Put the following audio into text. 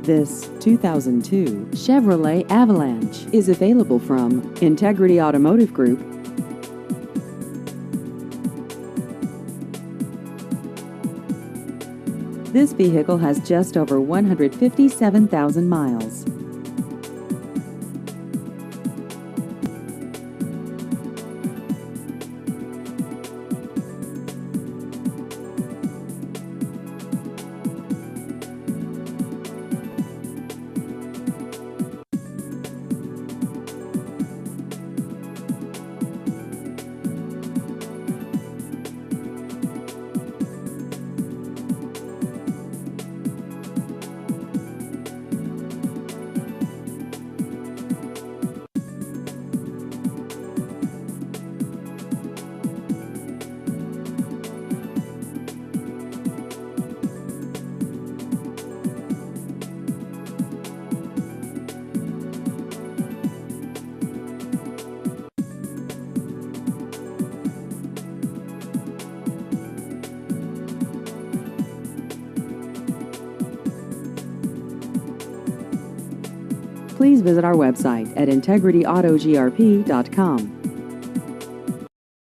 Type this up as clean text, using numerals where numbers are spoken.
This 2002 Chevrolet Avalanche is available from Integrity Automotive Group. This vehicle has just over 157,000 miles. Please visit our website at integrityautogrp.com.